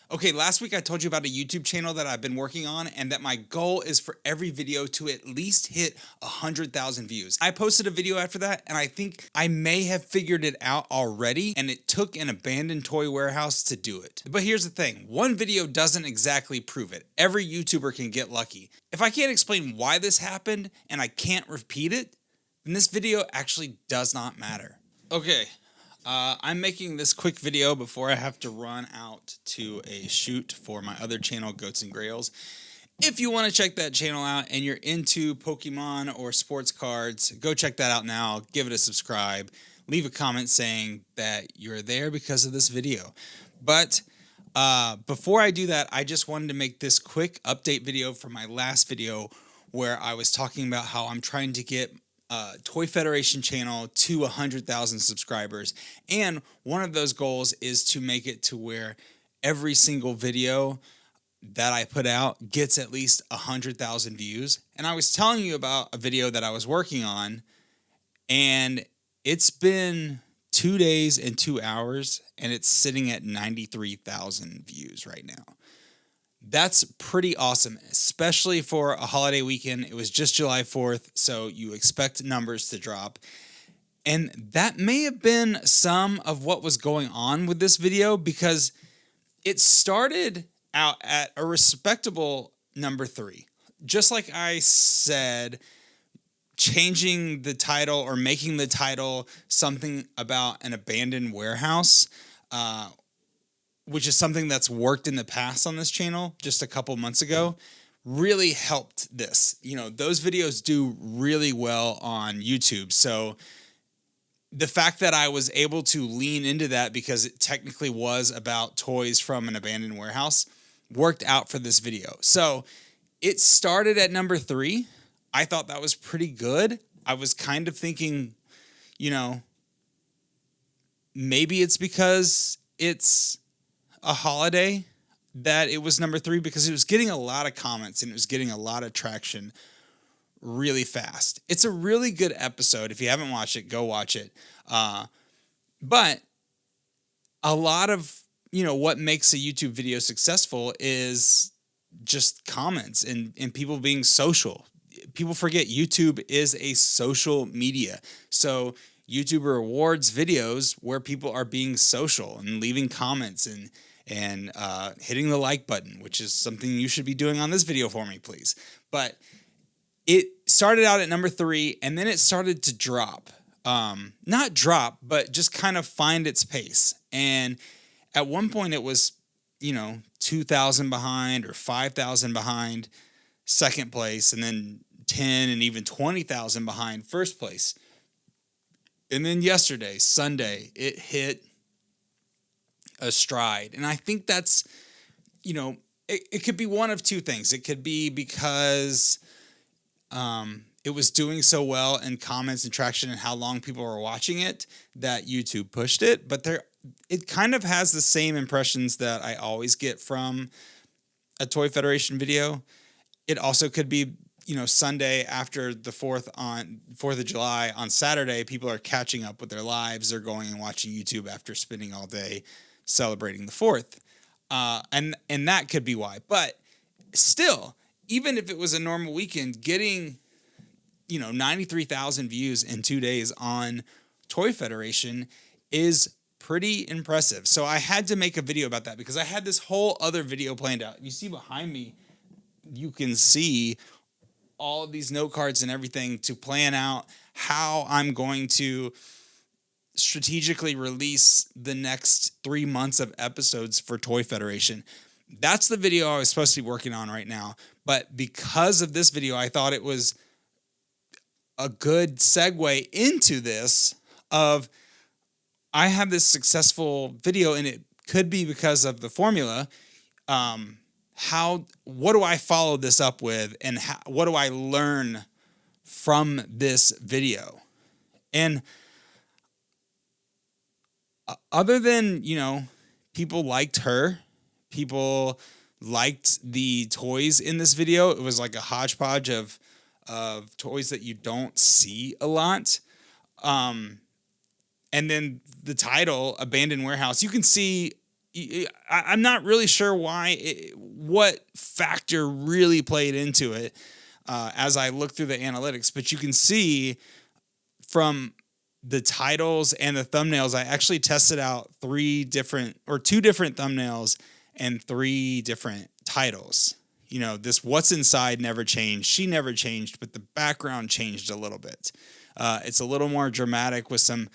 Okay, last week I told you about a YouTube channel that I've been working on and that my goal is for every video to at least hit 100,000 views. I posted a video after that and I think I may have figured it out already, and it took an abandoned toy warehouse to do it. But here's the thing, one video doesn't exactly prove it. Every YouTuber can get lucky. If I can't explain why this happened and I can't repeat it, then this video actually does not matter. Okay, I'm making this quick video before I have to run out to a shoot for my other channel, Goats and Grails. If you want to check that channel out and you're into Pokemon or sports cards, go check that out now. Give it a subscribe. Leave a comment saying that you're there because of this video. But before I do that, I just wanted to make this quick update video from my last video where I was talking about how I'm trying to get Toy Federation channel to 100,000 subscribers, and one of those goals is to make it to where every single video that I put out gets at least 100,000 views. And I was telling you about a video that I was working on, and it's been 2 days and 2 hours and it's sitting at 93,000 views right now. That's pretty awesome, especially for a holiday weekend. It was just July 4th, so you expect numbers to drop. And that may have been some of what was going on with this video, because it started out at a respectable number 3. Just like I said, changing the title or making the title something about an abandoned warehouse, which is something that's worked in the past on this channel just a couple months ago, really helped this. You know, those videos do really well on YouTube. So the fact that I was able to lean into that, because it technically was about toys from an abandoned warehouse, worked out for this video. So it started at number 3. I thought that was pretty good. I was kind of thinking, you know, maybe it's because it's a holiday that it was number 3, because it was getting a lot of comments and it was getting a lot of traction really fast. It's a really good episode. If you haven't watched it, go watch it. But a lot of, you know, what makes a YouTube video successful is just comments and people being social. People forget YouTube is a social media. So YouTube rewards videos where people are being social and leaving comments and hitting the like button, which is something you should be doing on this video for me, please. But it started out at number 3, and then it started to drop. Not drop, but just kind of find its pace. And at one point it was, you know, 2,000 behind or 5,000 behind second place, and then 10 and even 20,000 behind first place. And then yesterday, Sunday, it hit a stride. And I think that's, you know, it could be one of two things. It could be because it was doing so well in comments and traction and how long people were watching it that YouTube pushed it. But it kind of has the same impressions that I always get from a Toy Federation video. It also could be, you know, Sunday after the 4th of July, on Saturday, people are catching up with their lives. They're going and watching YouTube after spending all day celebrating the 4th. And that could be why. But still, even if it was a normal weekend, getting, you know, 93,000 views in 2 days on Toy Federation is pretty impressive. So I had to make a video about that, because I had this whole other video planned out. You see behind me, you can see all of these note cards and everything to plan out how I'm going to strategically release the next 3 months of episodes for Toy Federation. That's the video I was supposed to be working on right now. But because of this video, I thought it was a good segue into this of, I have this successful video, and it could be because of the formula. What do I follow this up with, and what do I learn from this video? And other than, you know, people liked her, people liked the toys in this video. It was like a hodgepodge of toys that you don't see a lot. And then the title, Abandoned Warehouse, you can see, I'm not really sure what factor really played into it as I look through the analytics, but you can see from the titles and the thumbnails, I actually tested out two different thumbnails and 3 different titles. You know, this What's Inside never changed. She never changed, but the background changed a little bit. It's a little more dramatic with some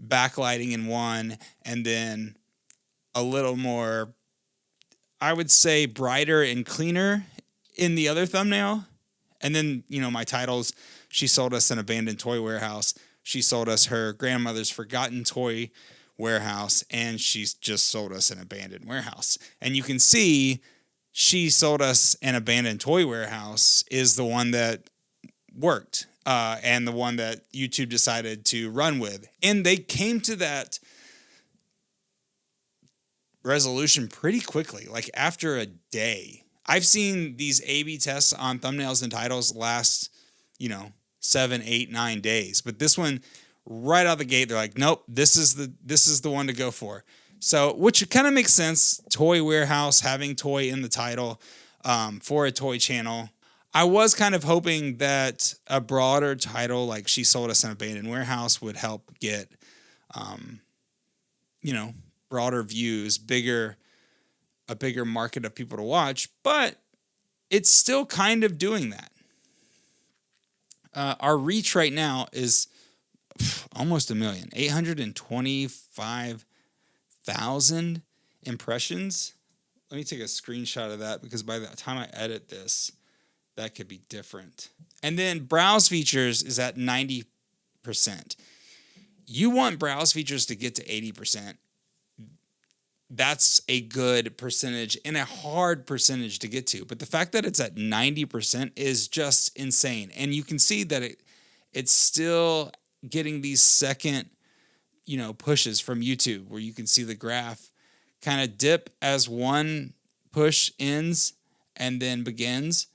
backlighting in one, and then a little more, I would say, brighter and cleaner in the other thumbnail. And then, you know, my titles, she sold us an abandoned toy warehouse. She sold us her grandmother's forgotten toy warehouse, and she's just sold us an abandoned warehouse. And you can see she sold us an abandoned toy warehouse is the one that worked, and the one that YouTube decided to run with. And they came to that resolution pretty quickly, like after a day. I've seen these A/B tests on thumbnails and titles last, 7, 8, 9 days. But this one, right out the gate, they're like, nope, this is the one to go for. So, which kind of makes sense. Toy warehouse, having toy in the title for a toy channel. I was kind of hoping that a broader title, like She Sold Us an Abandoned Warehouse, would help get, broader views, a bigger market of people to watch, but it's still kind of doing that. Our reach right now is almost 1 million, 825,000 impressions. Let me take a screenshot of that because by the time I edit this, that could be different. And then browse features is at 90%. You want browse features to get to 80%. That's a good percentage and a hard percentage to get to. But the fact that it's at 90% is just insane. And you can see that it's still getting these second, pushes from YouTube where you can see the graph kind of dip as one push ends and then begins.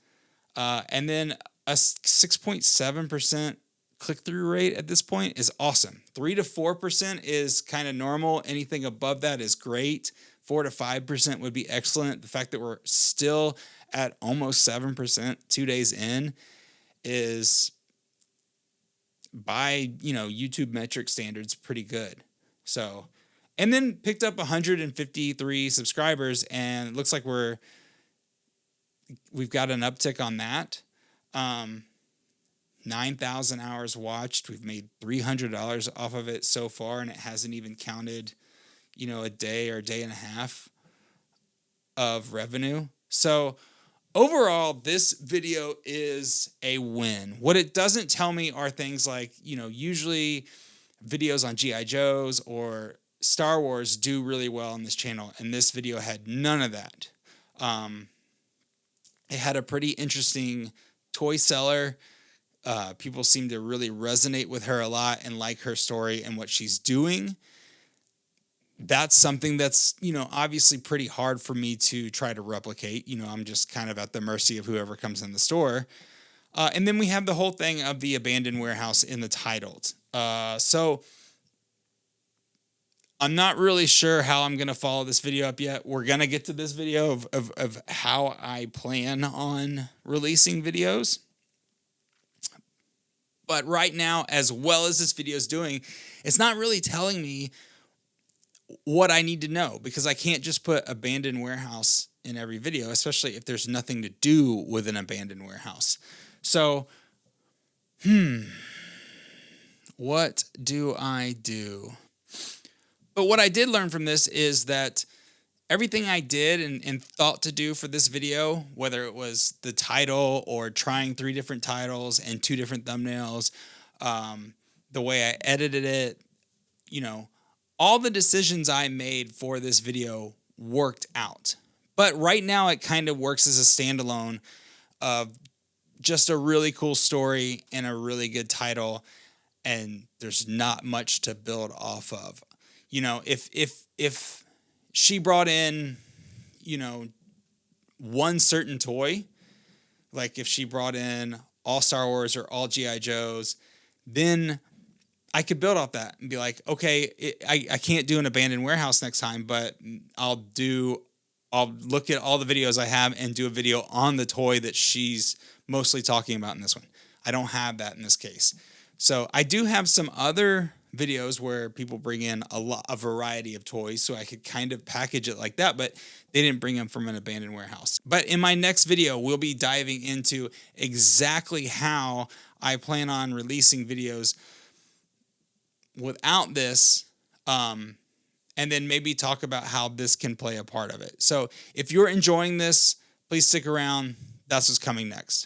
And then a 6.7% click-through rate at this point is awesome. 3 to 4% is kind of normal. Anything above that is great. 4 to 5% would be excellent. The fact that we're still at almost 7% 2 days in is, by YouTube metric standards, pretty good. So, and then picked up 153 subscribers, and it looks like we've got an uptick on that. 9,000 hours watched. We've made $300 off of it so far, and it hasn't even counted, a day or a day and a half of revenue. So overall, this video is a win. What it doesn't tell me are things like, usually videos on G.I. Joes or Star Wars do really well on this channel, and this video had none of that. It had a pretty interesting toy seller. People seem to really resonate with her a lot and like her story and what she's doing. That's something that's, obviously pretty hard for me to try to replicate. I'm just kind of at the mercy of whoever comes in the store. And then we have the whole thing of the abandoned warehouse in the titles. So I'm not really sure how I'm going to follow this video up yet. We're going to get to this video of how I plan on releasing videos. But right now, as well as this video is doing, it's not really telling me what I need to know, because I can't just put abandoned warehouse in every video, especially if there's nothing to do with an abandoned warehouse. So, what do I do? But what I did learn from this is that everything I did and thought to do for this video, whether it was the title or trying 3 different titles and 2 different thumbnails, the way I edited it, all the decisions I made for this video worked out. But right now it kind of works as a standalone of just a really cool story and a really good title, and there's not much to build off of. If she brought in, one certain toy, like if she brought in all Star Wars or all G.I. Joes, then I could build off that and be like, okay, I can't do an abandoned warehouse next time, but I'll look at all the videos I have and do a video on the toy that she's mostly talking about in this one. I don't have that in this case. So I do have some other videos where people bring in a variety of toys, so I could kind of package it like that, but they didn't bring them from an abandoned warehouse. But in my next video, we'll be diving into exactly how I plan on releasing videos without this, and then maybe talk about how this can play a part of it. So if you're enjoying this, please stick around. That's what's coming next.